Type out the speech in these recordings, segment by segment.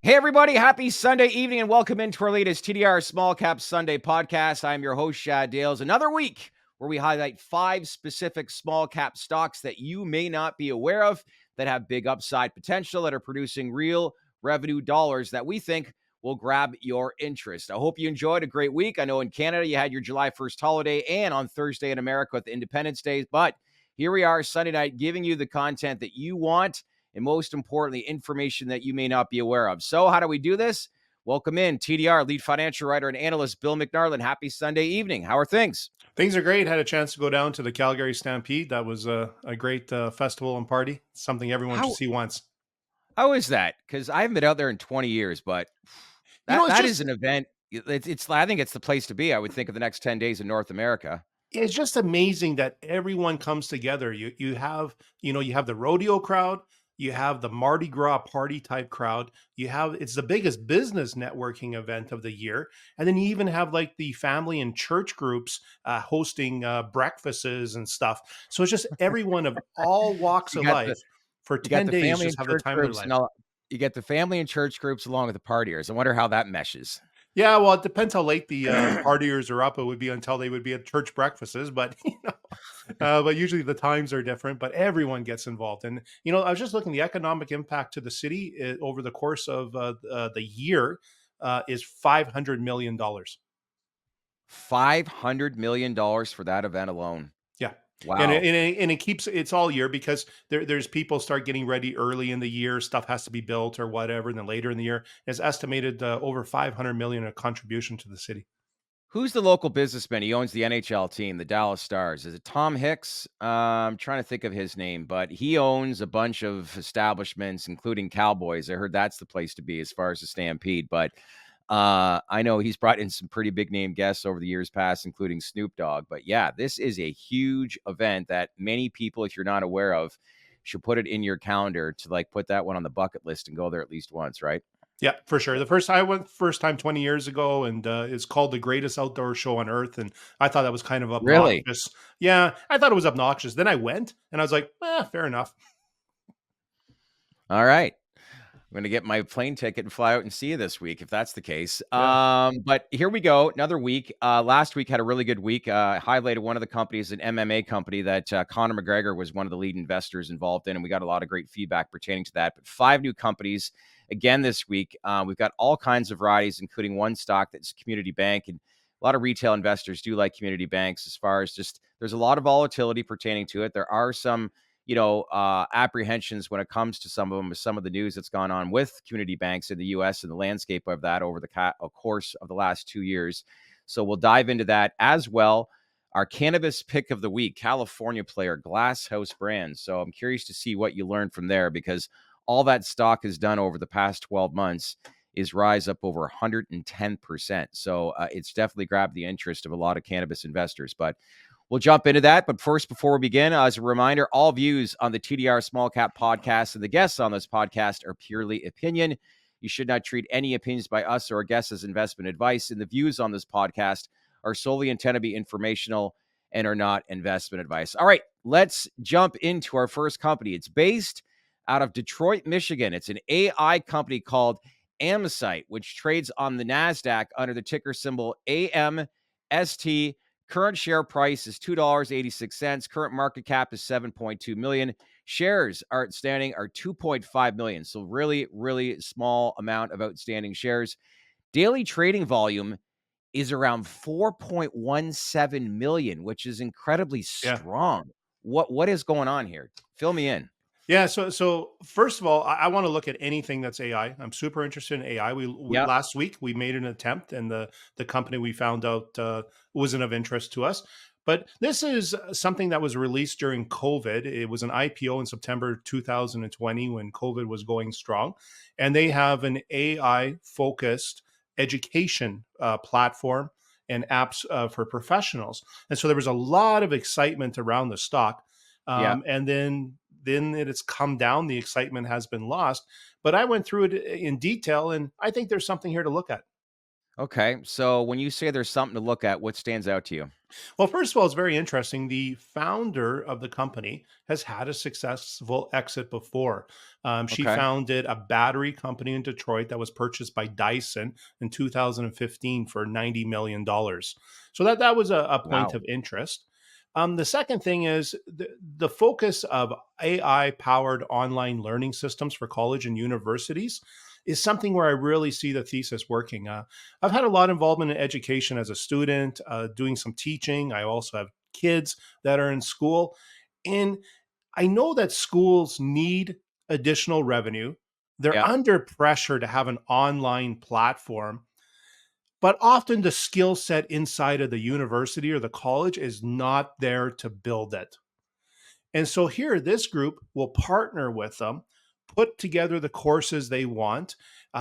Hey, everybody. Happy Sunday evening and welcome into our latest TDR Small Cap Sunday podcast. I'm your host, Shad Dales. Another week where we highlight 5 specific small cap stocks that you may not be aware of that have big upside potential, that are producing real revenue dollars that we think will grab your interest. I hope you enjoyed a great week. I know in Canada you had your July 1st holiday and on Thursday in America with Independence Day, but here we are Sunday night giving you the content that you want and most importantly, information that you may not be aware of. So how do we do this? Welcome in TDR, lead financial writer and analyst, Bill McNarland. Happy Sunday evening. How are things? Things are great. Had a chance to go down to the Calgary Stampede. That was a great festival and party. Something everyone should How see once. how is that? Because I haven't been out there in 20 years, but that It's that is just an event. It's I think it's the place to be. I would think of the next 10 days in North America. it's just amazing that everyone comes together. You have you have the rodeo crowd, you have the Mardi Gras party type crowd. It's the biggest business networking event of the year, and then you even have like the family and church groups hosting breakfasts and stuff. So it's just everyone of all walks You of got the life for you got 10 the days family just and have the church time of their groups life. and all. You get the family and church groups along with the partiers. I wonder how that meshes. Yeah, well, it depends how late the partiers are up. It would be until they would be at church breakfasts, but but usually the times are different. But everyone gets involved, and I was just looking. The economic impact to the city over the course of the year is $500 million. $500 million for that event alone. Yeah. And Wow. it's all year because there's people start getting ready early in the year. Stuff has to be built or whatever, and then later in the year is estimated over 500 million a contribution to the city. Who's the local businessman? He owns the NHL team, the Dallas Stars. Is it Tom Hicks? I'm trying to think of his name, but he owns a bunch of establishments, including Cowboys. I heard that's the place to be as far as the Stampede. But I know he's brought in some pretty big name guests over the years past, including Snoop Dogg. But yeah, this is a huge event that many people, if you're not aware of, should put it in your calendar to like put that one on the bucket list and go there at least once, right? Yeah, for sure. I went first time 20 years ago, and it's called the greatest outdoor show on earth. And I thought that was kind of Really? obnoxious. Yeah, I thought it was obnoxious. Then I went, and I was like, fair enough. All right. I'm going to get my plane ticket and fly out and see you this week if that's the case. Yeah. But here we go. Another week. Last week had a really good week. Highlighted one of the companies, an MMA company that Conor McGregor was one of the lead investors involved in. And we got a lot of great feedback pertaining to that. But 5 new companies again this week. We've got all kinds of varieties, including one stock that's Community Bank. And a lot of retail investors do like community banks as far as just there's a lot of volatility pertaining to it. There are some apprehensions when it comes to some of them, with some of the news that's gone on with community banks in the U.S. and the landscape of that over the course of the last 2 years. So we'll dive into that as well. Our cannabis pick of the week, California player, Glass House Brands. So I'm curious to see what you learned from there because all that stock has done over the past 12 months is rise up over 110%. So it's definitely grabbed the interest of a lot of cannabis investors. But we'll jump into that. But first, before we begin, as a reminder, all views on the TDR Small Cap podcast and the guests on this podcast are purely opinion. You should not treat any opinions by us or our guests as investment advice. And the views on this podcast are solely intended to be informational and are not investment advice. All right, let's jump into our first company. It's based out of Detroit, Michigan. It's an AI company called Amesite, which trades on the NASDAQ under the ticker symbol AMST. Current share price is $2.86. Current market cap is 7.2 million. Shares outstanding are 2.5 million. So really, really small amount of outstanding shares. Daily trading volume is around 4.17 million, which is incredibly Yeah. strong. What is going on here? Fill me in. Yeah. So first of all, I want to look at anything that's AI. I'm super interested in AI. Yep. Last week we made an attempt, and the company we found out wasn't of interest to us. But this is something that was released during COVID. It was an IPO in September 2020 when COVID was going strong, and they have an AI focused education platform and apps for professionals. And so there was a lot of excitement around the stock. Yeah. And then it's come down. The excitement has been lost. But I went through it in detail, and I think there's something here to look at. Okay. So when you say there's something to look at, what stands out to you? Well, first of all, it's very interesting. The founder of the company has had a successful exit before. She Okay. founded a battery company in Detroit that was purchased by Dyson in 2015 for $90 million. So that was a point Wow. of interest. The second thing is the focus of AI powered online learning systems for college and universities is something where I really see the thesis working. I've had a lot of involvement in education as a student, doing some teaching. I also have kids that are in school. And I know that schools need additional revenue. They're Yeah. under pressure to have an online platform, but often the skill set inside of the university or the college is not there to build it. And so here, this group will partner with them, put together the courses they want.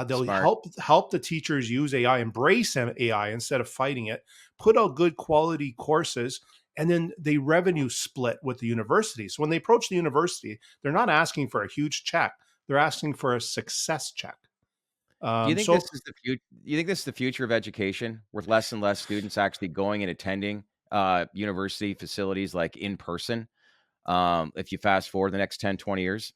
They'll Smart. help the teachers use AI, embrace AI instead of fighting it, put out good quality courses, and then they revenue split with the university. So when they approach the university, they're not asking for a huge check; they're asking for a success check. Do you think this So is the future? You think this is the future of education, with less and less students actually going and attending university facilities like in person? If you fast forward the next 10, 20 years?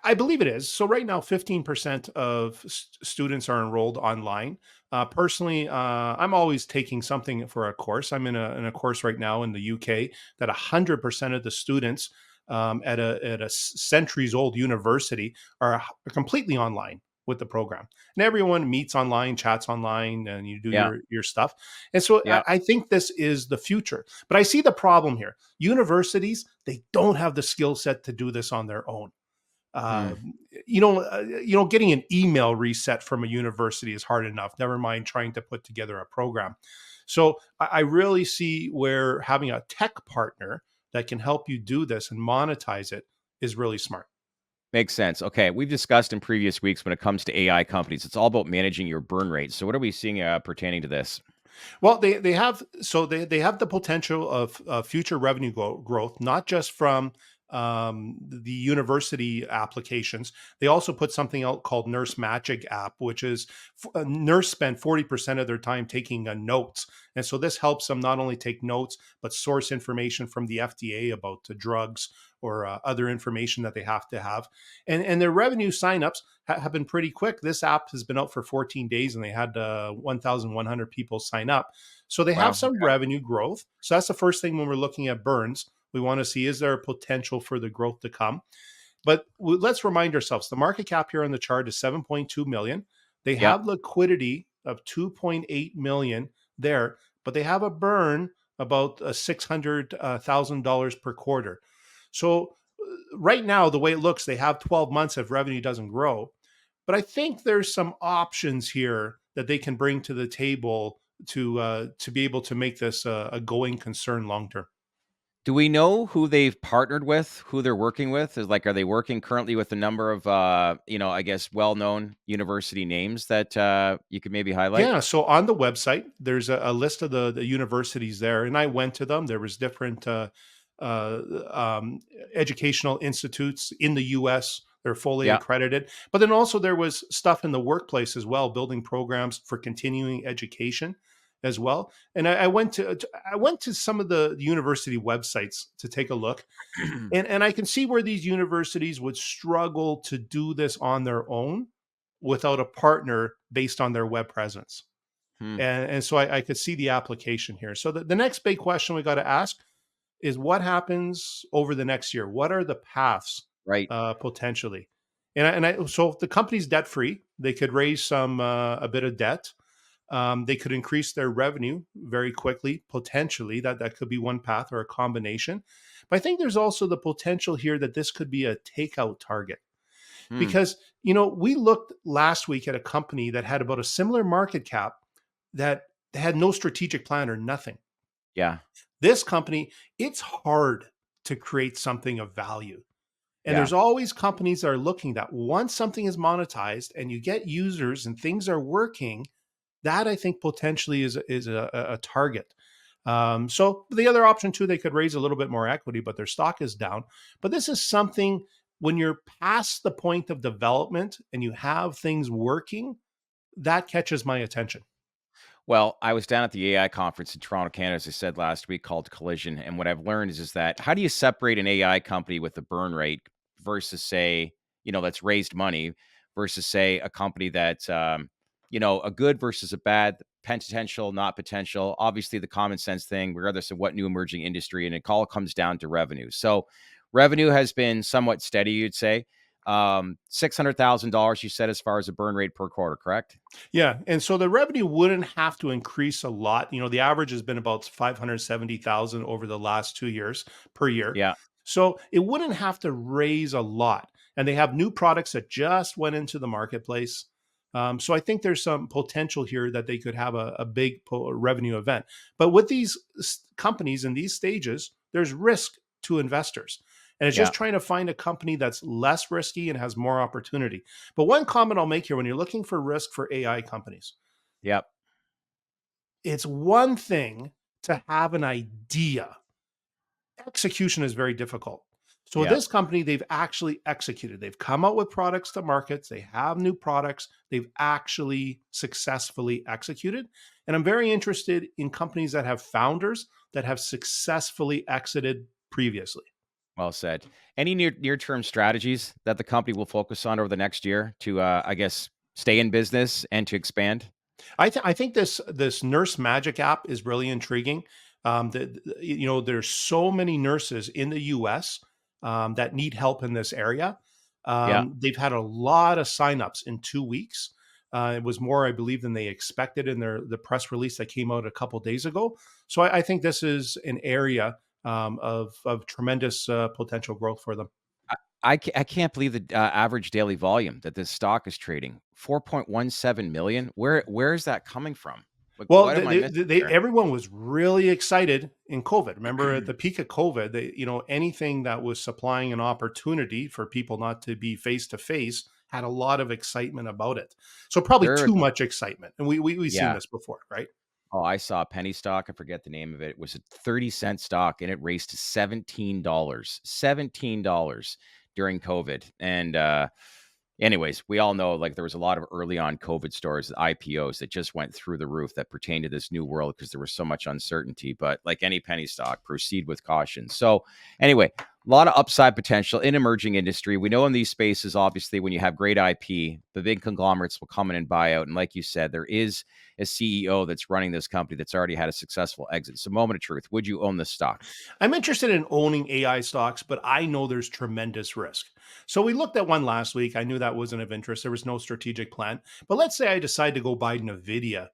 I believe it is. So right now, 15% of students are enrolled online. Personally, I'm always taking something for a course. I'm in a course right now in the UK that 100% of the students at a centuries old university are completely online with the program, and everyone meets online, chats online, and you do Yeah. your stuff. And so Yeah. I think this is the future. But I see the problem here. Universities, they don't have the skill set to do this on their own. Hmm. uh, getting an email reset from a university is hard enough, never mind trying to put together a program. So I really see where having a tech partner that can help you do this and monetize it is really smart. Makes sense. Okay. We've discussed in previous weeks when it comes to AI companies, it's all about managing your burn rate. So what are we seeing pertaining to this? Well, they have, so they have the potential of future revenue growth, not just from the university applications. They also put something out called Nurse Magic app, which is nurse spend 40% of their time taking notes, and so this helps them not only take notes but source information from the FDA about the drugs or other information that they have to have. And their revenue signups have been pretty quick. This app has been out for 14 days and they had 1,100 people sign up. So they have Wow. some revenue growth. So that's the first thing when we're looking at burns. We want to see, is there a potential for the growth to come? But let's remind ourselves the market cap here on the chart is 7.2 million. They Yeah. have liquidity of 2.8 million there, but they have a burn about $600,000 per quarter. So right now, the way it looks, they have 12 months if revenue doesn't grow. But I think there's some options here that they can bring to the table to be able to make this a going concern long term. Do we know who they've partnered with, who they're working with? Is like, are they working currently with a number of, I guess, well-known university names that you could maybe highlight? Yeah, so on the website, there's a list of the universities there, and I went to them. There was different uh, um, educational institutes in the U.S. They're fully Yeah. accredited, but then also there was stuff in the workplace as well, building programs for continuing education as well. And I went to some of the university websites to take a look, and I can see where these universities would struggle to do this on their own without a partner based on their web presence. Hmm. And so I could see the application here. So the next big question we got to ask is what happens over the next year? What are the paths Right. potentially? So if the company's debt free, they could raise some a bit of debt. They could increase their revenue very quickly, potentially. That could be one path or a combination. But I think there's also the potential here that this could be a takeout target Hmm. because we looked last week at a company that had about a similar market cap that had no strategic plan or nothing. Yeah. This company, it's hard to create something of value. And Yeah. there's always companies that are looking that once something is monetized and you get users and things are working, that I think potentially is a target. So the other option too, they could raise a little bit more equity, but their stock is down. But this is something when you're past the point of development and you have things working, that catches my attention. Well, I was down at the AI conference in Toronto, Canada, as I said last week, called Collision. And what I've learned is that how do you separate an AI company with a burn rate versus, say, that's raised money versus, say, a company that, a good versus a bad, potential, not potential. Obviously, the common sense thing, regardless of what new emerging industry, and it all comes down to revenue. So, revenue has been somewhat steady, you'd say. $600,000, you said, as far as a burn rate per quarter, correct? Yeah, and so the revenue wouldn't have to increase a lot. The average has been about 570,000 over the last 2 years per year. Yeah. So it wouldn't have to raise a lot. And they have new products that just went into the marketplace. So I think there's some potential here that they could have a big revenue event. But with these companies in these stages, there's risk to investors. And it's Yeah. just trying to find a company that's less risky and has more opportunity. But one comment I'll make here, when you're looking for risk for AI companies, Yep. it's one thing to have an idea. Execution is very difficult. So Yep. this company, they've actually executed. They've come out with products to markets. They have new products. They've actually successfully executed. And I'm very interested in companies that have founders that have successfully exited previously. Well said. Any near-term strategies that the company will focus on over the next year to, I guess, stay in business and to expand? I think this Nurse Magic app is really intriguing. There's so many nurses in the U.S. That need help in this area. Yeah. They've had a lot of signups in 2 weeks. It was more, I believe, than they expected in the press release that came out a couple days ago. So I think this is an area of tremendous potential growth for them. I can't believe the average daily volume that this stock is trading, 4.17 million. Where is that coming from? Like, Well, what am I missing here? everyone was really excited in COVID. Remember, at the peak of COVID, anything that was supplying an opportunity for people not to be face to face had a lot of excitement about it. So probably There was too much excitement, and we've seen yeah. this before, right? Oh, I saw a penny stock. I forget the name of it. It was a 30-cent stock and it raced to $17. $17 during COVID. And anyways, we all know like there was a lot of early on COVID stores, IPOs that just went through the roof that pertain to this new world because there was so much uncertainty. But like any penny stock, proceed with caution. So anyway, a lot of upside potential in emerging industry. We know in these spaces, obviously, when you have great IP, the big conglomerates will come in and buy out. And like you said, there is a CEO that's running this company that's already had a successful exit. So, moment of truth, would you own this stock? I'm interested in owning AI stocks, but I know there's tremendous risk. So we looked at one last week. I knew that wasn't of interest. There was no strategic plan. But let's say I decide to go buy Nvidia.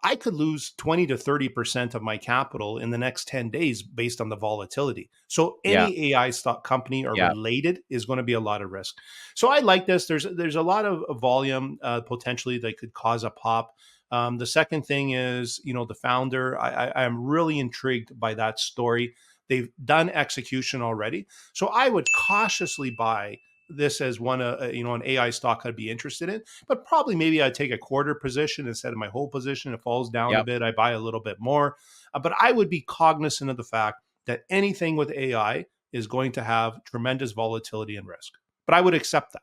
I could lose 20 to 30% of my capital in the next 10 days based on the volatility. So Yeah, any AI stock company or yeah, related is going to be a lot of risk. So I like this. There's a lot of volume potentially that could cause a pop. The second thing is, the founder. I am really intrigued by that story. They've done execution already, so I would cautiously buy this as one, an AI stock I'd be interested in. But probably maybe I'd take a quarter position instead of my whole position. It falls down a yep. bit, I buy a little bit more. But I would be cognizant of the fact that anything with AI is going to have tremendous volatility and risk. But I would accept that.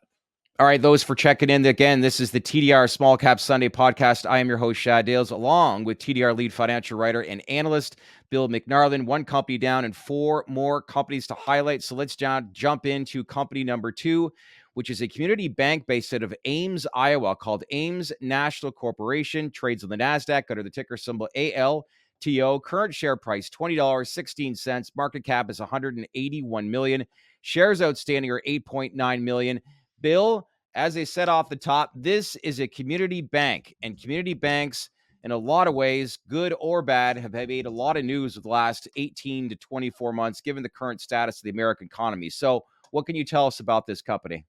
All right, those for checking in. Again, this is the TDR Small Cap Sunday podcast. I am your host, Shad Dales, along with TDR lead financial writer and analyst, Bill McNarland. One company down and four more companies to highlight. So let's jump into company number two, which is a community bank based out of Ames, Iowa, called Ames National Corporation. Trades on the NASDAQ under the ticker symbol ALTO. Current share price, $20.16. Market cap is $181 million. Shares outstanding are 8.9 million. Bill, as I said off the top, this is a community bank, and community banks, in a lot of ways, good or bad, have made a lot of news with the last 18 to 24 months, given the current status of the American economy. So, what can you tell us about this company?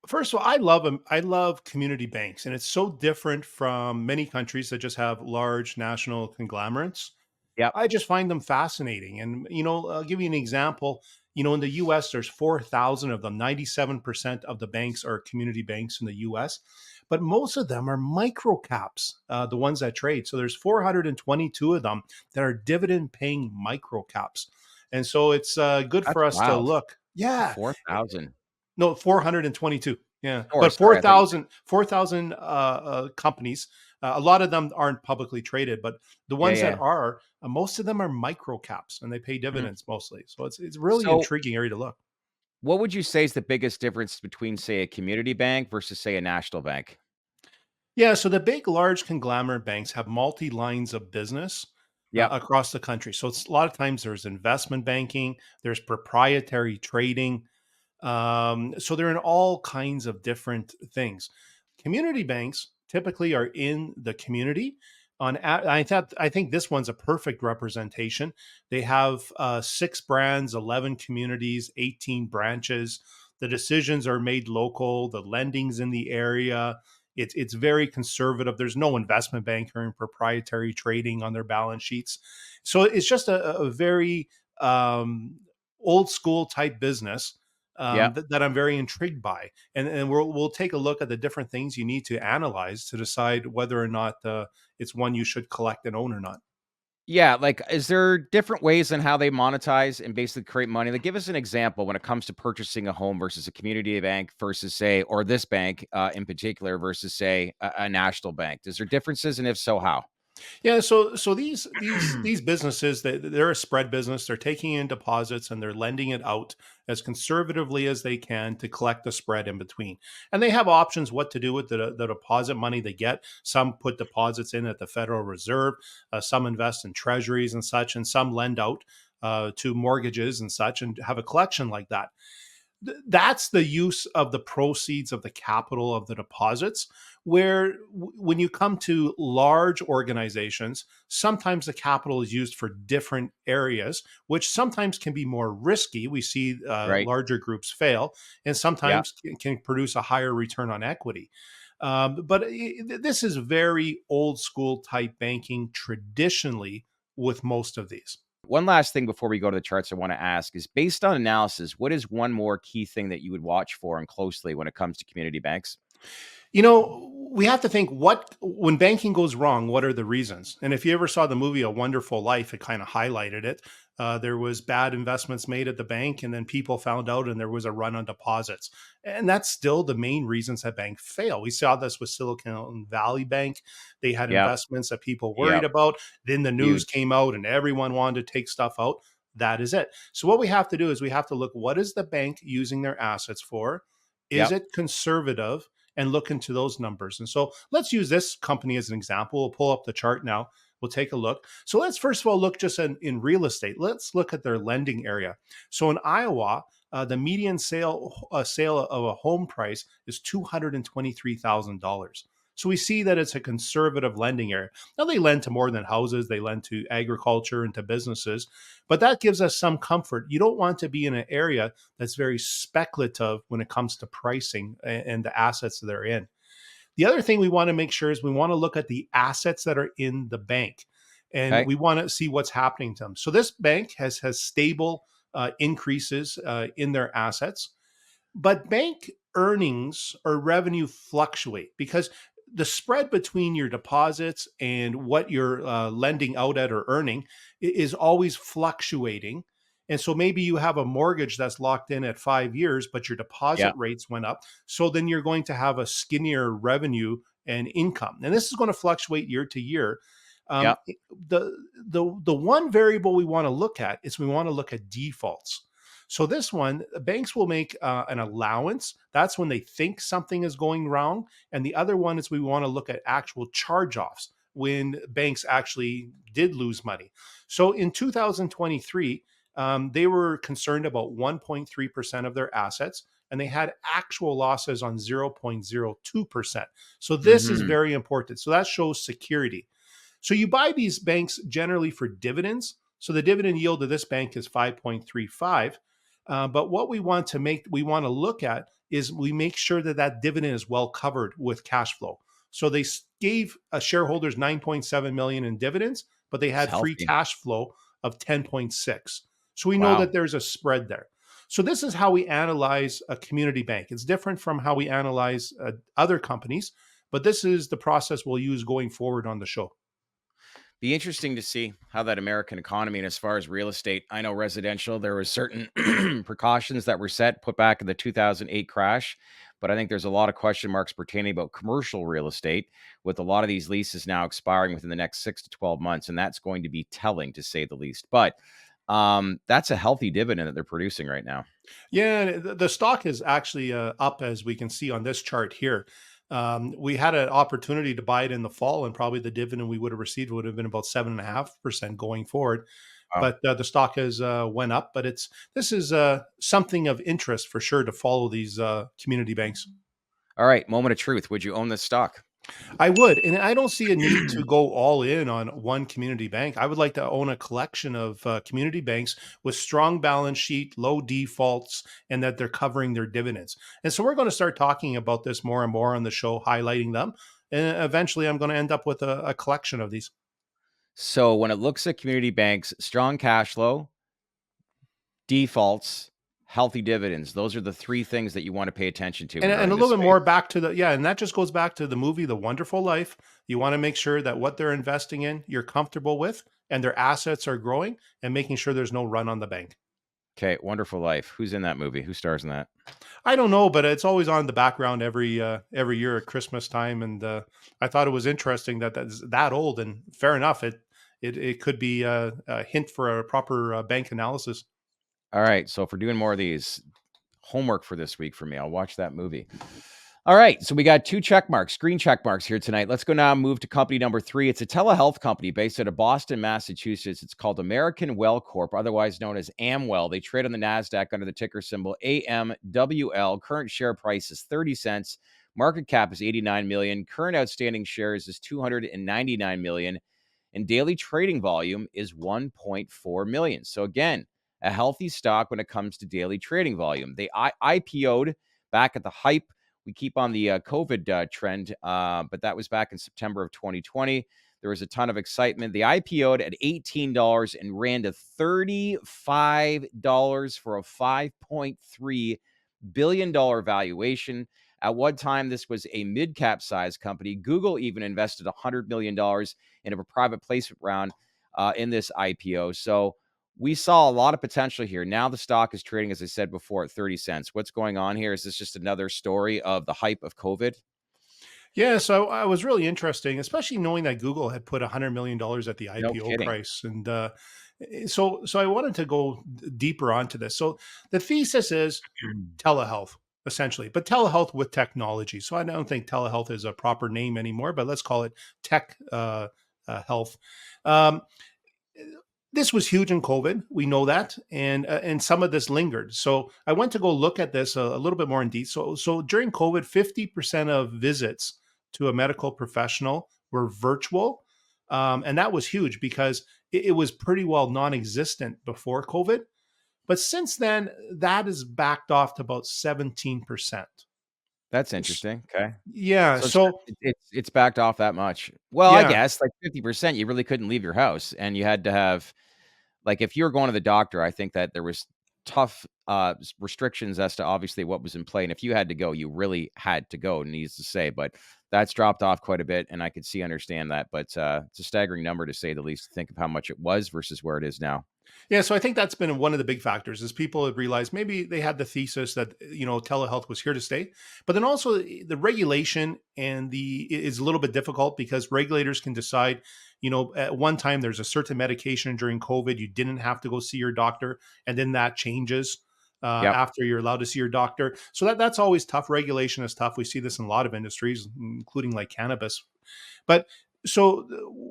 First of all, I love them. I love community banks, and it's so different from many countries that just have large national conglomerates. Yep. I just find them fascinating. And, I'll give you an example. In the US, there's 4,000 of them. 97% of the banks are community banks in the US, but most of them are micro caps, the ones that trade. So there's 422 of them that are dividend paying micro caps. And so it's good That's for us to wild. look. Yeah. 4,000. No, 422. Yeah, Or but sorry, I thought you said 4,000 companies. A lot of them aren't publicly traded, but the yeah, ones that yeah. are, most of them are micro caps, and they pay Mhm. dividends mostly. So it's really So, intriguing area to look. what would you say is the biggest difference between, say, a community bank versus, say, a national bank? Yeah, so the big, large conglomerate banks have multi lines of business Yep. across the country. So it's a lot of times there's investment banking, there's proprietary trading. So they're in all kinds of different things. Community banks typically are in the community. I think this one's a perfect representation. They have 6 brands, 11 communities, 18 branches. The decisions are made local. The lending's in the area. It's very conservative. There's no investment banker and proprietary trading on their balance sheets. So it's just a very um, old school type business Yep. that I'm very intrigued by. And we'll take a look at the different things you need to analyze to decide whether or not it's one you should collect and own or not. Yeah, like, is there different ways on how they monetize and basically create money? Like, give us an example when it comes to purchasing a home versus a community bank versus, say, or this bank in particular versus, say, a national bank. Is there differences, and if so, how? Yeah, so these businesses, they're a spread business. They're taking in deposits and they're lending it out as conservatively as they can to collect the spread in between. And they have options what to do with the deposit money they get. Some put deposits in at the Federal Reserve, some invest in treasuries and such, and some lend out to mortgages and such, and have a collection like that. That's the use of the proceeds of the capital of the deposits. Where when you come to large organizations, sometimes the capital is used for different areas, which sometimes can be more risky. We see Right. larger groups fail, and Yeah. sometimes can produce a higher return on equity. But this is very old school type banking traditionally with most of these. One last thing before we go to the charts I want to ask is based on analysis, what is one more key thing that you would watch for and closely when it comes to community banks? We have to think, what when banking goes wrong, what are the reasons? And if you ever saw the movie A Wonderful Life, it kind of highlighted it. There was bad investments made at the bank, and then people found out, and there was a run on deposits. And that's still the main reasons that banks fail. We saw this with Silicon Valley Bank. They had Yep. investments that people worried Yep. about. Then the news Huge. came out, and everyone wanted to take stuff out. That is it. So what we have to do is we have to look, what is the bank using their assets for? Is Yep. it conservative? And look into those numbers. And so let's use this company as an example. We'll pull up the chart now. We'll take a look. So let's first of all look just in real estate. Let's look at their lending area. So in Iowa, the median sale of a home price is $223,000. So we see that it's a conservative lending area. Now they lend to more than houses; they lend to agriculture and to businesses, but that gives us some comfort. You don't want to be in an area that's very speculative when it comes to pricing and the assets that they're in. The other thing we want to make sure is we want to look at the assets that are in the bank, and Okay. we want to see what's happening to them. So this bank has stable increases in their assets, but bank earnings or revenue fluctuate because the spread between your deposits and what you're lending out at or earning is always fluctuating. And so maybe you have a mortgage that's locked in at 5 years, but your deposit Yep. rates went up. So then you're going to have a skinnier revenue and income. And this is going to fluctuate year to year. Um, Yep. the one variable we want to look at is we want to look at defaults. So this one, banks will make an allowance. That's when they think something is going wrong. And the other one is we want to look at actual charge-offs when banks actually did lose money. So in 2023, they were concerned about 1.3% of their assets, and they had actual losses on 0.02%. So this is Mhm. very important. So that shows security. So you buy these banks generally for dividends. So the dividend yield of this bank is 5.35. But what we want to look at is we make sure that that dividend is well covered with cash flow. So they gave shareholders 9.7 million in dividends, but they It's had free healthy. cash flow of 10.6. So we know Wow. that there's a spread there. So this is how we analyze a community bank. It's different from how we analyze other companies, but this is the process we'll use going forward on the show. Be interesting to see how that American economy, and as far as real estate, I know residential, there was certain precautions that were put back in the 2008 crash, but I think there's a lot of question marks pertaining about commercial real estate with a lot of these leases now expiring within the next 6 to 12 months, and that's going to be telling to say the least. But that's a healthy dividend that they're producing right now. Yeah, the stock is actually up, as we can see on this chart here. We had an opportunity to buy it in the fall, and probably the dividend we would have received would have been about 7.5% going forward. Wow. But the stock has went up. But this is something of interest for sure to follow these community banks. All right, moment of truth. Would you own this stock? I would, and I don't see a need to go all in on one community bank. I would like to own a collection of community banks with strong balance sheet, low defaults, and that they're covering their dividends. And so we're going to start talking about this more and more on the show, highlighting them. And eventually, I'm going to end up with a collection of these. So when it looks at community banks, strong cash flow, defaults, healthy dividends. Those are the three things that you want to pay attention to And a regarding this little bit more space. back to and that just goes back to the movie The Wonderful Life. You want to make sure that what they're investing in, you're comfortable with, and their assets are growing, and making sure there's no run on the bank. Okay, Wonderful Life. Who's in that movie? Who stars in that? I don't know, but it's always on the background every year at Christmas time, and I thought it was interesting that that's that old. And fair enough, it could be a hint for a proper bank analysis. All right, so if we're doing more of these, homework for this week for me, I'll watch that movie. All right, so we got two check marks, green check marks here tonight. Let's go now and move to company number 3. It's a telehealth company based out of Boston, Massachusetts. It's called American Well Corp, otherwise known as AMWL. They trade on the NASDAQ under the ticker symbol AMWL. Current share price is 30 cents. Market cap is 89 million. Current outstanding shares is 299 million. And daily trading volume is 1.4 million. So again, a healthy stock when it comes to daily trading volume. They IPO'd back at the hype. We keep on the COVID trend, but that was back in September of 2020. There was a ton of excitement. They IPO'd at $18 and ran to $35 for a $5.3 billion valuation. At one time, this was a mid-cap size company. Google even invested $100 million in a private placement round in this IPO. So we saw a lot of potential here. Now the stock is trading, as I said before, at 30 cents. What's going on here? Is this just another story of the hype of COVID? Yeah, so I was really interesting, especially knowing that Google had put $100 million at the No IPO kidding. price, and so I wanted to go deeper onto this. So the thesis is telehealth, essentially, but telehealth with technology. So I don't think telehealth is a proper name anymore, but let's call it tech health. Um, this was huge in COVID. We know that, and some of this lingered. So I went to go look at this a little bit more in detail. So during COVID, 50% of visits to a medical professional were virtual, and that was huge because it was pretty well non-existent before COVID. But since then, that is backed off to about 17%. That's interesting. Okay. Yeah. So So it's backed off that much. Well, I yeah, guess like 50%, you really couldn't leave your house and you had to have like if you were going to the doctor, I think that there was tough restrictions as to obviously what was in play. And if you had to go, you really had to go, needs to say. But that's dropped off quite a bit, and I could understand that. But it's a staggering number to say the least. To think of how much it was versus where it is now. yeah. So I think that's been one of the big factors is people have realized maybe they had the thesis that telehealth was here to stay, but then also the regulation and the is a little bit difficult because regulators can decide. At one time there's a certain medication during COVID you didn't have to go see your doctor, and then that changes Yep. after you're allowed to see your doctor. So that's always tough. Regulation is tough. We see this in a lot of industries, including like cannabis. But so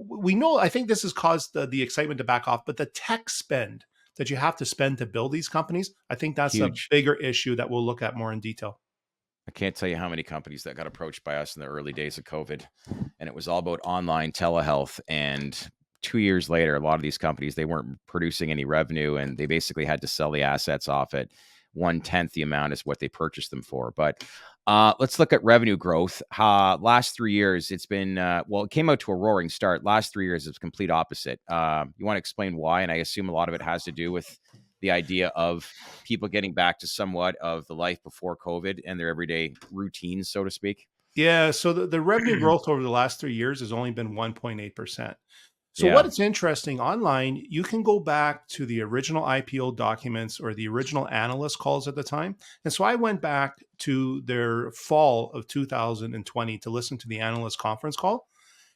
we know, I think this has caused the excitement to back off, but the tech spend that you have to spend to build these companies, I think that's a Huge. bigger issue that we'll look at more in detail. I can't tell you how many companies that got approached by us in the early days of COVID, and it was all about online telehealth. And 2 years later, a lot of these companies they weren't producing any revenue, and they basically had to sell the assets off at 1/10 the amount as what they purchased them for. But let's look at revenue growth. Last 3 years, it's been well, it came out to a roaring start. Last 3 years, it's complete opposite. You want to explain why? And I assume a lot of it has to do with the idea of people getting back to somewhat of the life before COVID and their everyday routines, so to speak. Yeah. So the revenue growth over the last 3 years has only been 1.8%. So what Yeah. it's interesting online, you can go back to the original IPO documents or the original analyst calls at the time. And so I went back to their fall of 2020 to listen to the analyst conference call.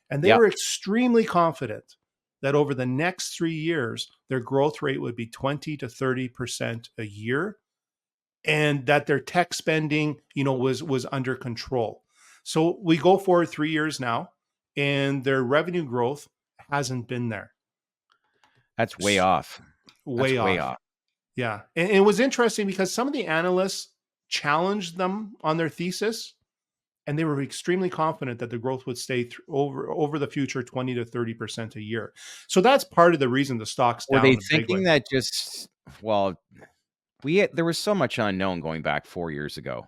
And they Yep. were extremely confident that over the next 3 years, their growth rate would be 20 to 30% a year, and that their tech spending, was under control. So we go forward 3 years now, and their revenue growth hasn't been there. That's way off. That's Way way off. off. Yeah. And it was interesting because some of the analysts challenged them on their thesis, and they were extremely confident that the growth would stay over the future 20 to 30% a year. So that's part of the reason the stock's Were they down a big thinking way. that just well, there was so much unknown going back 4 years ago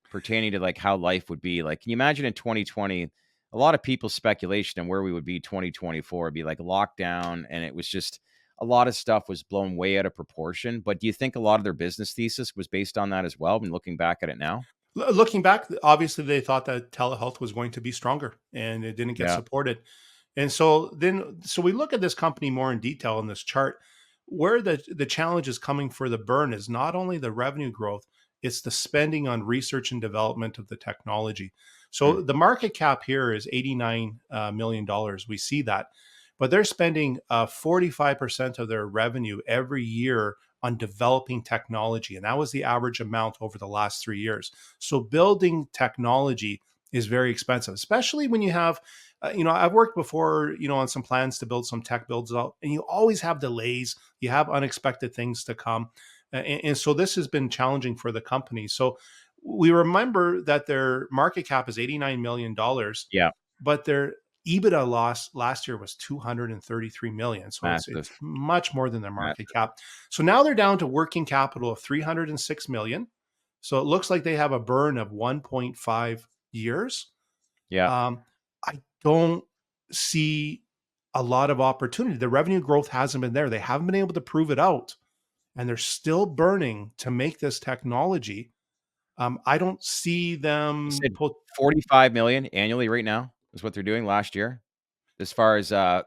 pertaining to, like, how life would be. Like, can you imagine in 2020, a lot of people's speculation on where we would be 2024 would be like lockdown, and it was just a lot of stuff was blown way out of proportion. But do you think a lot of their business thesis was based on that as well, when looking back at it now? Looking back, obviously they thought that telehealth was going to be stronger, and it didn't get Yeah. supported. And so we look at this company more in detail in this chart, where the challenge is coming for the burn is not only the revenue growth, it's the spending on research and development of the technology. So Mm. the market cap here is $89 million. We see that, but they're spending 45% of their revenue every year on developing technology. And that was the average amount over the last 3 years. So building technology is very expensive, especially when you have, I've worked before, on some plans to build some tech builds out, and you always have delays. You have unexpected things to come. And so this has been challenging for the company. So we remember that their market cap is $89 million, Yeah. but their EBITDA loss last year was 233 million. So it's Massive. much more than their market Massive. cap. So now they're down to working capital of 306 million. So it looks like they have a burn of 1.5 years. Yeah. I don't see a lot of opportunity. The revenue growth hasn't been there. They haven't been able to prove it out, and they're still burning to make this technology. I don't see You them said put. 45 million annually right now is what they're doing last year, as far as, Oh,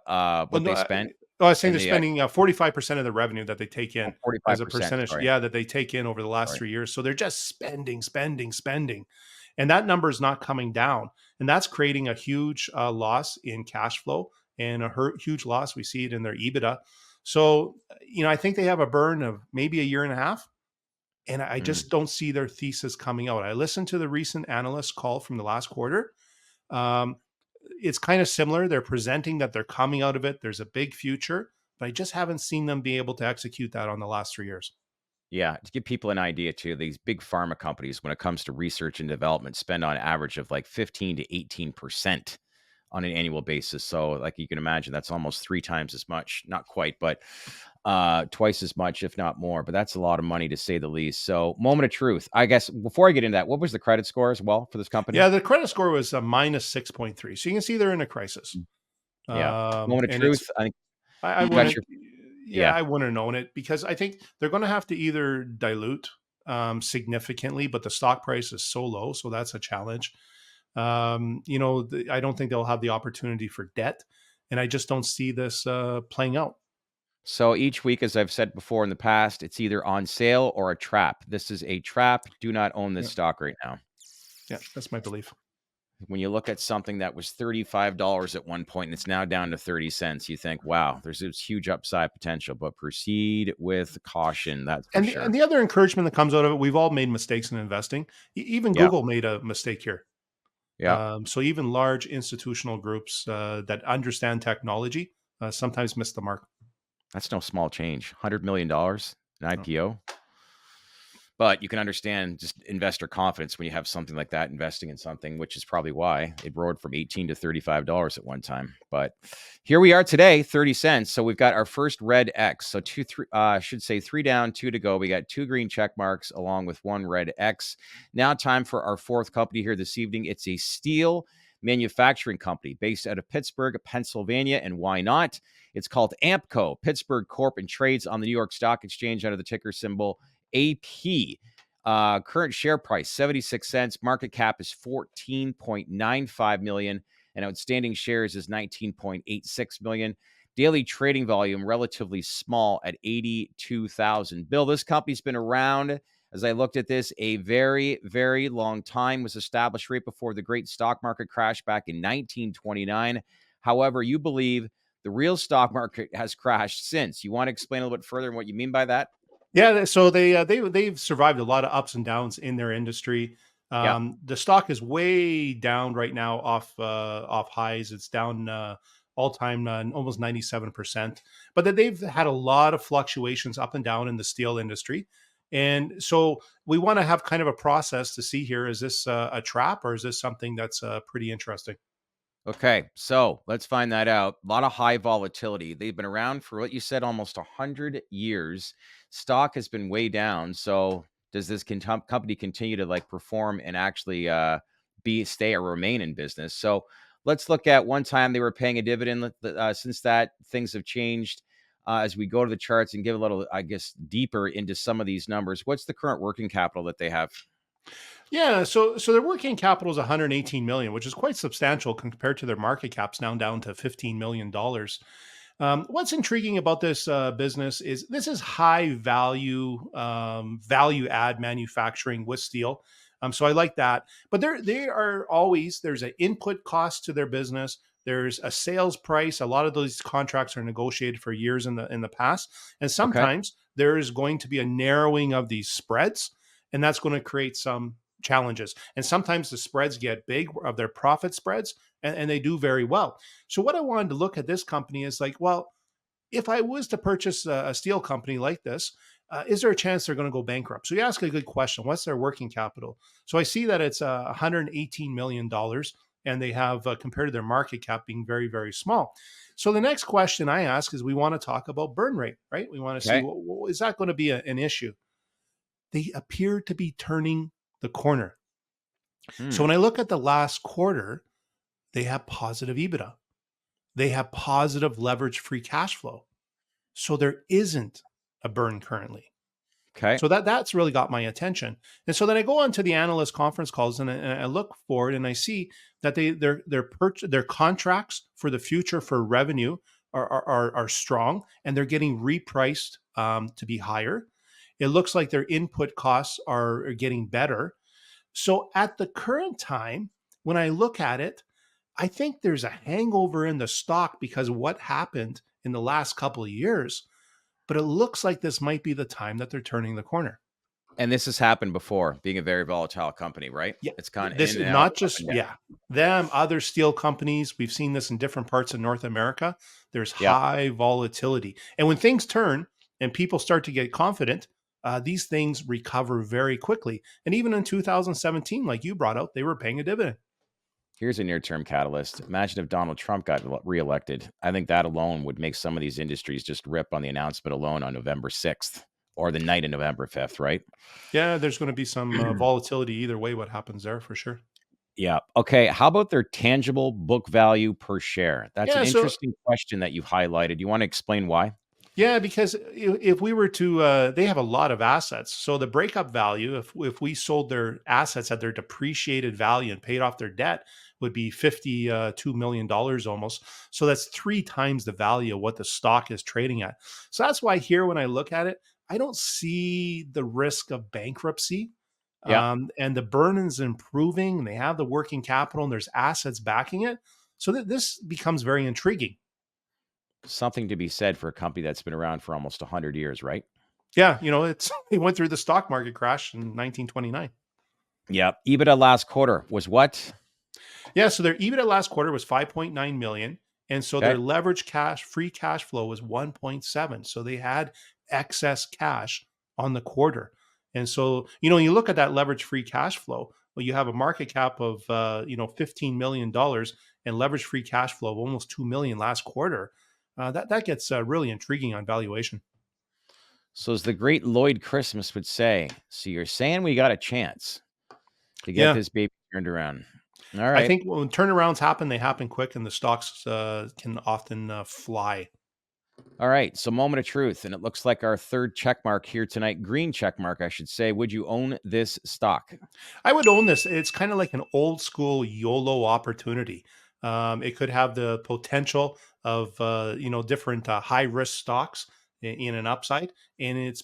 what no, they spent I was saying in they're the, spending 45% of the revenue that they take oh, in as a 45%, percentage. sorry, Yeah, that they take in over the last sorry. 3 years. So they're just spending, spending, spending, and that number is not coming down, and that's creating a huge loss in cash flow and a huge loss. We see it in their EBITDA. So I think they have a burn of maybe a year and a half, and I Mm. just don't see their thesis coming out. I listened to the recent analyst call from the last quarter. Um, it's kind of similar. They're presenting that they're coming out of it. There's a big future, but I just haven't seen them be able to execute that on the last 3 years. Yeah, to give people an idea too, these big pharma companies, when it comes to research and development, spend on average of like 15 to 18% on an annual basis. So, like, you can imagine, that's almost 3 times as much. Not quite, but twice as much, if not more. But that's a lot of money, to say the least. So, moment of truth. I guess before I get into that, what was the credit score as well for this company? Yeah, the credit score was a minus 6.3. So you can see they're in a crisis. Mm. Yeah. Moment of And it's, truth. I think I you got wouldn't, your yeah, yeah. I wouldn't own it because I think they're going to have to either dilute significantly, but the stock price is so low. So that's a challenge. I don't think they'll have the opportunity for debt. And I just don't see this playing out. So each week, as I've said before in the past, it's either on sale or a trap. This is a trap. Do not own this Yeah. stock right now. Yeah. That's my belief. When you look at something that was $35 at one point and it's now down to 30 cents, you think, wow, there's this huge upside potential, but proceed with caution. That's for And sure. the other encouragement that comes out of it, we've all made mistakes in investing. Even Yeah. Google made a mistake here. Yeah. So even large institutional groups that understand technology sometimes miss the mark. That's no small change. $100 million an No. IPO. But you can understand just investor confidence when you have something like that investing in something, which is probably why it roared from 18 to $35 at one time. But here we are today, 30 cents. So we've got our first red X. So should say 3 down, 2 to go. We got 2 green check marks along with 1 red X. Now time for our fourth company here this evening. It's a steel manufacturing company based out of Pittsburgh, Pennsylvania. And why not? It's called Ampco Pittsburgh Corp and trades on the New York Stock Exchange under the ticker symbol AP. Current share price 76 cents. Market cap is 14.95 million, and outstanding shares is 19.86 million. Daily trading volume relatively small at 82,000. Bill, this company's been around, as I looked at this, a very, very long time. Was established right before the great stock market crash back in 1929. However, you believe the real stock market has crashed since. You want to explain a little bit further on what you mean by that? Yeah, so they've survived a lot of ups and downs in their industry. Yeah. The stock is way down right now off highs. It's down all time almost 97%. But that they've had a lot of fluctuations up and down in the steel industry, and so we want to have kind of a process to see here: is this a trap or is this something that's pretty interesting? Okay, so let's find that out. A lot of high volatility. They've been around for what you said, almost 100 years. Stock has been way down. So does this company continue to like perform and actually stay or remain in business? So let's look at one time they were paying a dividend. Since that, things have changed. As we go to the charts and give a little, I guess, deeper into some of these numbers, what's the current working capital that they have? Yeah, so their working capital is 118 million, which is quite substantial compared to their market caps now down to 15 million dollars. What's intriguing about this business is this is high value, value add manufacturing with steel. So I like that. But they are always there's an input cost to their business. There's a sales price. A lot of those contracts are negotiated for years in the past, and Okay. sometimes there is going to be a narrowing of these spreads, and that's going to create some challenges. And sometimes the spreads get big of their profit spreads, and they do very well. So what I wanted to look at this company is like, well, if I was to purchase a steel company like this, is there a chance they're going to go bankrupt? So you ask a good question. What's their working capital? So I see that it's $118 million dollars, and they have compared to their market cap being very, very small. So the next question I ask is we want to talk about burn rate, right? We want to see, Okay. well, is that going to be an issue? They appear to be turning the corner. So Hmm. when I look at the last quarter, they have positive EBITDA. They have positive leverage free cash flow. So there isn't a burn currently. Okay. So that's really got my attention. And so then I go on to the analyst conference calls and I look forward and I see that their contracts for the future for revenue are strong and they're getting repriced to be higher. It looks like their input costs are getting better. So at the current time, when I look at it, I think there's a hangover in the stock because of what happened in the last couple of years. But it looks like this might be the time that they're turning the corner. And this has happened before, being a very volatile company, right? Yeah. It's kind of This in is and out, not up just, and down. yeah, them, other steel companies. We've seen this in different parts of North America. There's Yeah. high volatility. And when things turn and people start to get confident, these things recover very quickly. And even in 2017, like you brought out, they were paying a dividend. Here's a near-term catalyst. Imagine if Donald Trump got reelected. I think that alone would make some of these industries just rip on the announcement alone on November 6th or the night of November 5th, right? Yeah, there's going to be some volatility either way, what happens there for sure. Yeah. Okay. How about their tangible book value per share? That's an Yeah, so interesting question that you've highlighted. You want to explain why? yeah, because if we were to, they have a lot of assets. So the breakup value, if we sold their assets at their depreciated value and paid off their debt, would be $52 million almost. So that's three times the value of what the stock is trading at. So that's why here, when I look at it, I don't see the risk of bankruptcy. Yeah. And the burn is improving, and they have the working capital, and there's assets backing it. So this becomes very intriguing. Something to be said for a company that's been around for almost 100 years, right? Yeah, it's he went through the stock market crash in 1929. Yeah. EBITDA last quarter was what? Yeah, so their EBITDA last quarter was 5.9 million, and so their Okay. leverage cash free cash flow was 1.7. So they had excess cash on the quarter. And so, you look at that leverage free cash flow, well, you have a market cap of $15 million and leverage free cash flow of almost 2 million last quarter. That gets really intriguing on valuation. So, as the great Lloyd Christmas would say, so you're saying we got a chance to get Yeah, this baby turned around. All I right. think when turnarounds happen, they happen quick, and the stocks can often fly. All right. So, moment of truth. And it looks like our third check mark here tonight, green check mark, I should say. Would you own this stock? I would own this. It's kind of like an old school YOLO opportunity. It could have the potential of different high risk stocks in an upside, and it's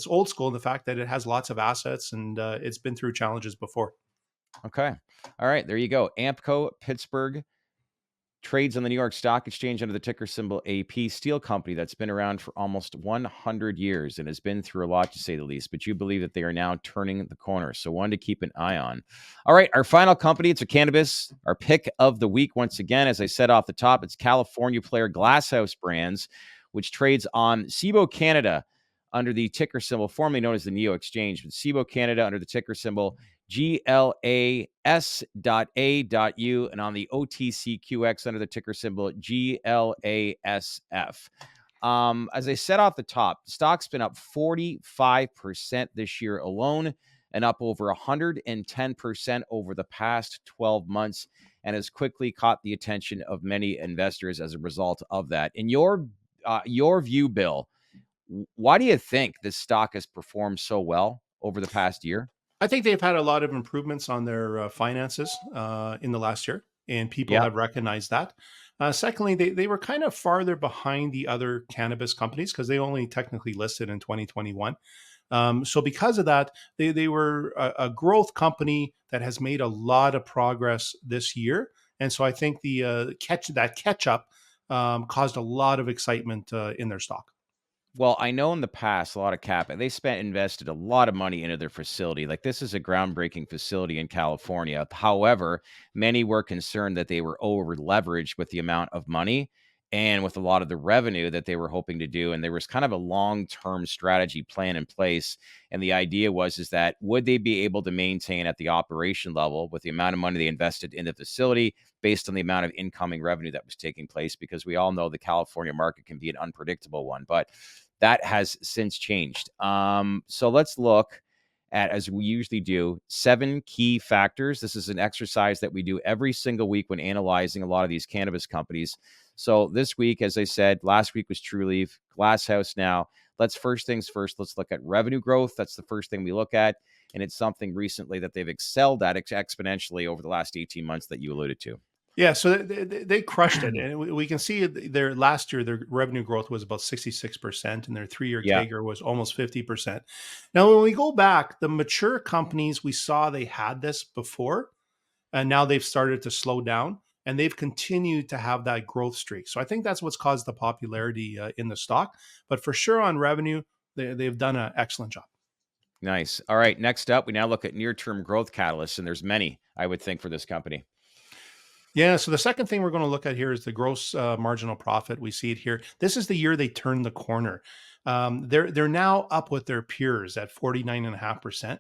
old school in the fact that it has lots of assets and it's been through challenges before. Okay. All right. There you go. Ampco Pittsburgh trades on the New York Stock Exchange under the ticker symbol AP. Steel company that's been around for almost 100 years and has been through a lot, to say the least. But you believe that they are now turning the corner. So one to keep an eye on. All right. Our final company, it's a cannabis, our pick of the week. Once again, as I said off the top, it's California player GLASF Brands, which trades on CBOE Canada under the ticker symbol, formerly known as the NEO Exchange, but CBOE Canada under the ticker symbol GLAS.A.U, and on the OTCQX under the ticker symbol GLASF. As I said off the top, stock's been up 45% this year alone and up over 110% over the past 12 months, and has quickly caught the attention of many investors as a result of that. In your view, Bill, why do you think this stock has performed so well over the past year? I think they've had a lot of improvements on their finances in the last year, and people Yep. have recognized that. Secondly, they were kind of farther behind the other cannabis companies because they only technically listed in 2021. So because of that, they were a growth company that has made a lot of progress this year, and so I think the catch up caused a lot of excitement in their stock. Well, I know in the past, a lot of they invested a lot of money into their facility. Like, this is a groundbreaking facility in California. However, many were concerned that they were over leveraged with the amount of money and with a lot of the revenue that they were hoping to do. And there was kind of a long-term strategy plan in place. And the idea is that would they be able to maintain at the operation level with the amount of money they invested in the facility based on the amount of incoming revenue that was taking place? Because we all know the California market can be an unpredictable one. But that has since changed. So let's look at, as we usually do, 7 key factors. This is an exercise that we do every single week when analyzing a lot of these cannabis companies. So this week, as I said, last week was Trulieve, Glass House now. Let's first things first, let's look at revenue growth. That's the first thing we look at. And it's something recently that they've excelled at exponentially over the last 18 months that you alluded to. Yeah, so they crushed it, and we can see their last year their revenue growth was about 66%, and their 3-year Yeah. CAGR was almost 50%. Now, when we go back, the mature companies we saw they had this before, and now they've started to slow down, and they've continued to have that growth streak. So I think that's what's caused the popularity in the stock. But for sure, on revenue, they've done an excellent job. Nice. All right. Next up, we now look at near-term growth catalysts, and there's many, I would think, for this company. Yeah. So the second thing we're going to look at here is the gross marginal profit. We see it here. This is the year they turned the corner. They're now up with their peers at 49.5%,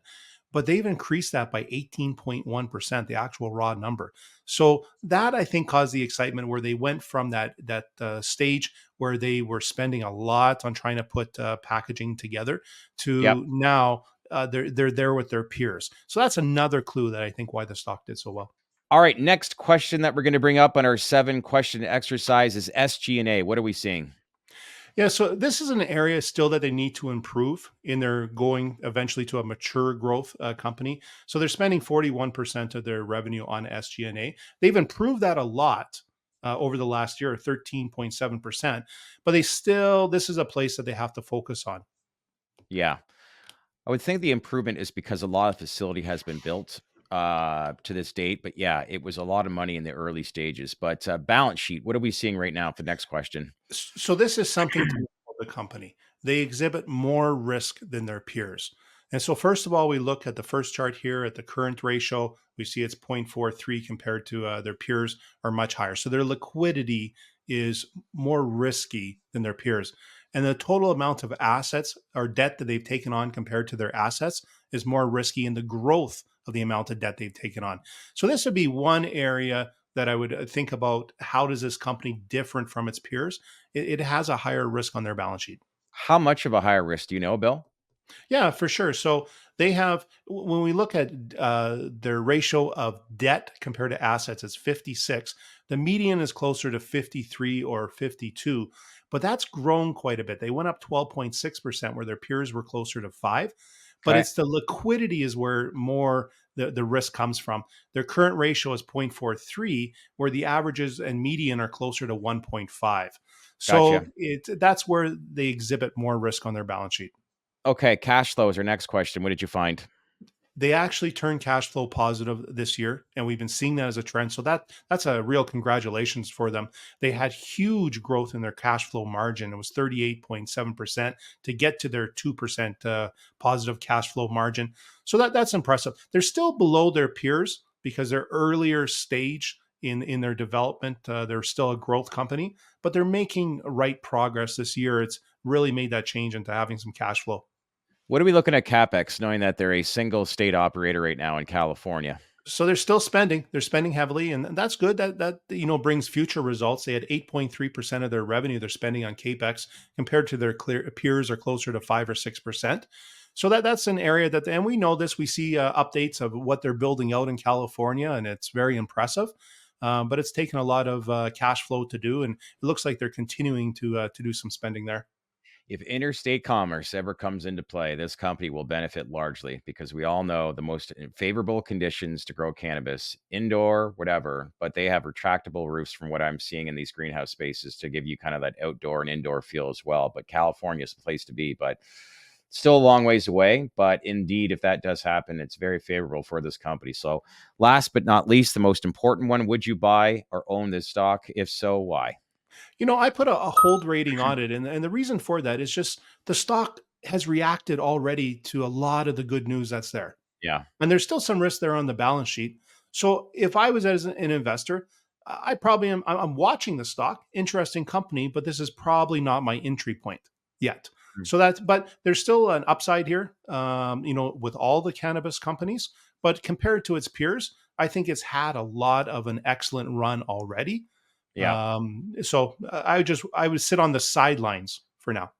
but they've increased that by 18.1%, the actual raw number. So that I think caused the excitement where they went from that stage where they were spending a lot on trying to put packaging together Yep. to now they're there with their peers. So that's another clue that I think why the stock did so well. All right. Next question that we're going to bring up on our 7-question exercise is SG&A. What are we seeing? Yeah, so this is an area still that they need to improve in their going eventually to a mature growth company. So they're spending 41% of their revenue on SG&A. They've improved that a lot over the last year, 13.7%, but this is a place that they have to focus on. Yeah. I would think the improvement is because a lot of facility has been built to this date. But yeah, it was a lot of money in the early stages. But balance sheet, what are we seeing right now for the next question? So this is something to know the company. They exhibit more risk than their peers. And so first of all, we look at the first chart here at the current ratio. We see it's 0.43 compared to their peers are much higher. So their liquidity is more risky than their peers. And the total amount of assets or debt that they've taken on compared to their assets is more risky in the growth of the amount of debt they've taken on. So this would be one area that I would think about. How does this company different from its peers? It has a higher risk on their balance sheet. How much of a higher risk do you know, Bill? Yeah, for sure. So they have, when we look at their ratio of debt compared to assets, it's 56. The median is closer to 53 or 52, but that's grown quite a bit. They went up 12.6%, where their peers were closer to 5. But Okay. it's the liquidity is where more the risk comes from. Their current ratio is 0.43, where the averages and median are closer to 1.5. Gotcha. So that's where they exhibit more risk on their balance sheet. Okay, cash flow is our next question. What did you find? They actually turned cash flow positive this year, and we've been seeing that as a trend. So that's a real congratulations for them. They had huge growth in their cash flow margin. It was 38.7% to get to their 2% positive cash flow margin. So that's impressive. They're still below their peers because they're earlier stage in their development. They're still a growth company, but they're making right progress this year. It's really made that change into having some cash flow. What are we looking at CapEx, knowing that they're a single state operator right now in California? So they're still spending. They're spending heavily, and that's good. That brings future results. They had 8.3% of their revenue they're spending on capex, compared to their clear peers are closer to 5 or 6%. So that's an area that, and we know this. We see updates of what they're building out in California, and it's very impressive. But it's taken a lot of cash flow to do, and it looks like they're continuing to do some spending there. If interstate commerce ever comes into play, this company will benefit largely because we all know the most favorable conditions to grow cannabis, indoor, whatever, but they have retractable roofs from what I'm seeing in these greenhouse spaces to give you kind of that outdoor and indoor feel as well. But California is the place to be, but still a long ways away. But indeed, if that does happen, it's very favorable for this company. So last but not least, the most important one, would you buy or own this stock? If so, why? I put a hold rating on it, and the reason for that is just the stock has reacted already to a lot of the good news that's there. Yeah. And there's still some risk there on the balance sheet. So if I was as an investor, I probably am. I'm watching the stock, interesting company, but this is probably not my entry point yet. Mm. So but there's still an upside here, with all the cannabis companies. But compared to its peers, I think it's had a lot of an excellent run already. Yeah. So I would sit on the sidelines for now.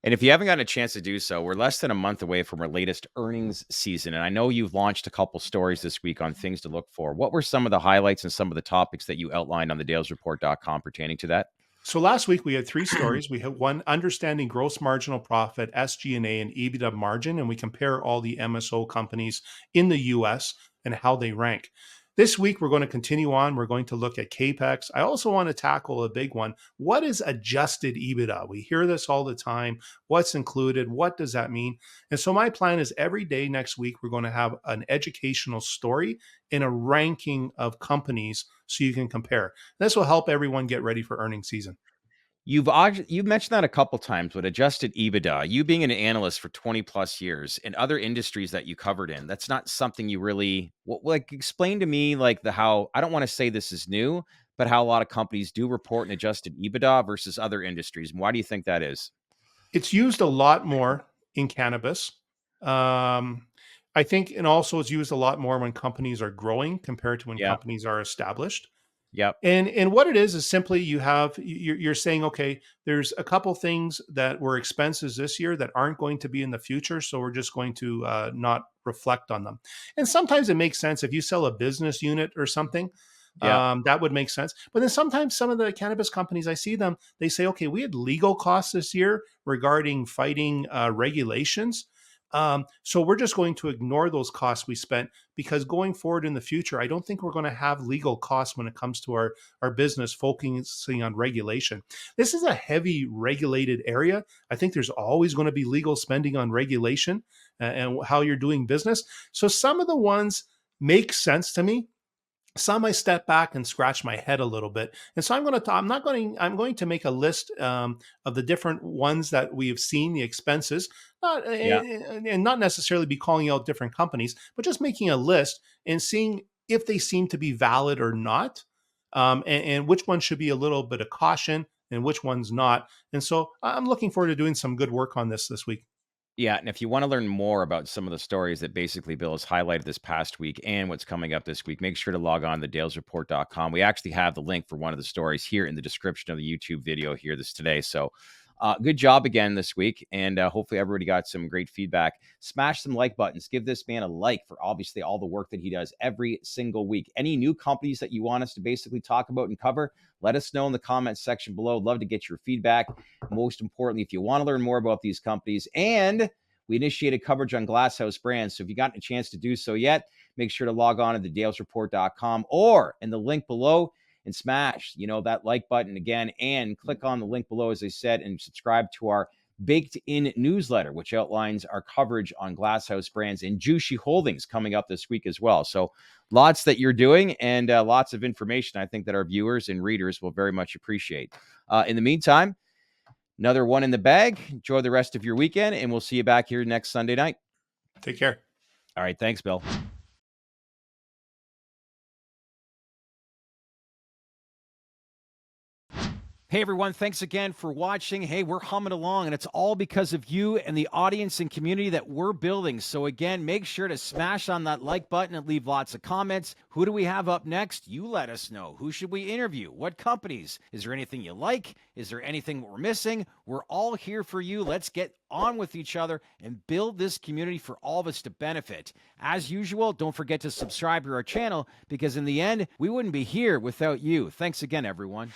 And if you haven't gotten a chance to do so, we're less than a month away from our latest earnings season. And I know you've launched a couple stories this week on things to look for. What were some of the highlights and some of the topics that you outlined on the dalesreport.com pertaining to that? So last week we had three stories. We had one, understanding gross marginal profit, SG&A, and EBITDA margin, and we compare all the MSO companies in the US and how they rank. This week we're going to continue on. We're going to look at capex. I also want to tackle a big one. What is adjusted EBITDA? We hear this all the time. What's included? What does that mean? And so my plan is every day next week we're going to have an educational story and a ranking of companies so you can compare. This will help everyone get ready for earnings season. You've mentioned that a couple times with adjusted EBITDA. You being an analyst for 20 plus years in other industries that you covered in, that's not something you really like. Explain to me like how I don't want to say this is new, but how a lot of companies do report an adjusted EBITDA versus other industries. And why do you think that is? It's used a lot more in cannabis. Um, I think, and also it's used a lot more when companies are growing compared to when Yeah. companies are established. Yep. And what it is simply you're saying, okay, there's a couple things that were expenses this year that aren't going to be in the future, so we're just going to not reflect on them. And sometimes it makes sense if you sell a business unit or something. Yep. That would make sense. But then sometimes some of the cannabis companies, I see them, they say, okay, we had legal costs this year regarding fighting regulations. So we're just going to ignore those costs we spent, because going forward in the future, I don't think we're going to have legal costs when it comes to our business focusing on regulation. This is a heavy regulated area. I think there's always going to be legal spending on regulation and how you're doing business. So some of the ones make sense to me. Some I step back and scratch my head a little bit, and so I'm going to make a list of the different ones that we have seen, the expenses, Yeah. and not necessarily be calling out different companies, but just making a list and seeing if they seem to be valid or not, and which one should be a little bit of caution and which one's not. And so I'm looking forward to doing some good work on this week. Yeah, and if you want to learn more about some of the stories that basically Bill has highlighted this past week and what's coming up this week, make sure to log on to dalesreport.com. We actually have the link for one of the stories here in the description of the YouTube video here today. So good job again this week, and hopefully everybody got some great feedback. Smash some like buttons. Give this man a like for obviously all the work that he does every single week. Any new companies that you want us to basically talk about and cover, let us know in the comments section below. Love to get your feedback. Most importantly, if you want to learn more about these companies and we initiated coverage on Glasshouse brands. So if you got a chance to do so yet, make sure to log on to thedalesreport.com or in the link below and smash, that like button again, and click on the link below, as I said, and subscribe to our baked in newsletter, which outlines our coverage on Glasshouse brands and Juicy Holdings coming up this week as well. So lots that you're doing, and lots of information I think that our viewers and readers will very much appreciate. In the meantime, another one in the bag. Enjoy the rest of your weekend, and we'll see you back here next Sunday night. Take care. All right. Thanks, Bill. Hey, everyone. Thanks again for watching. Hey, we're humming along, and it's all because of you and the audience and community that we're building. So, again, make sure to smash on that like button and leave lots of comments. Who do we have up next? You let us know. Who should we interview? What companies? Is there anything you like? Is there anything we're missing? We're all here for you. Let's get on with each other and build this community for all of us to benefit. As usual, don't forget to subscribe to our channel, because in the end, we wouldn't be here without you. Thanks again, everyone.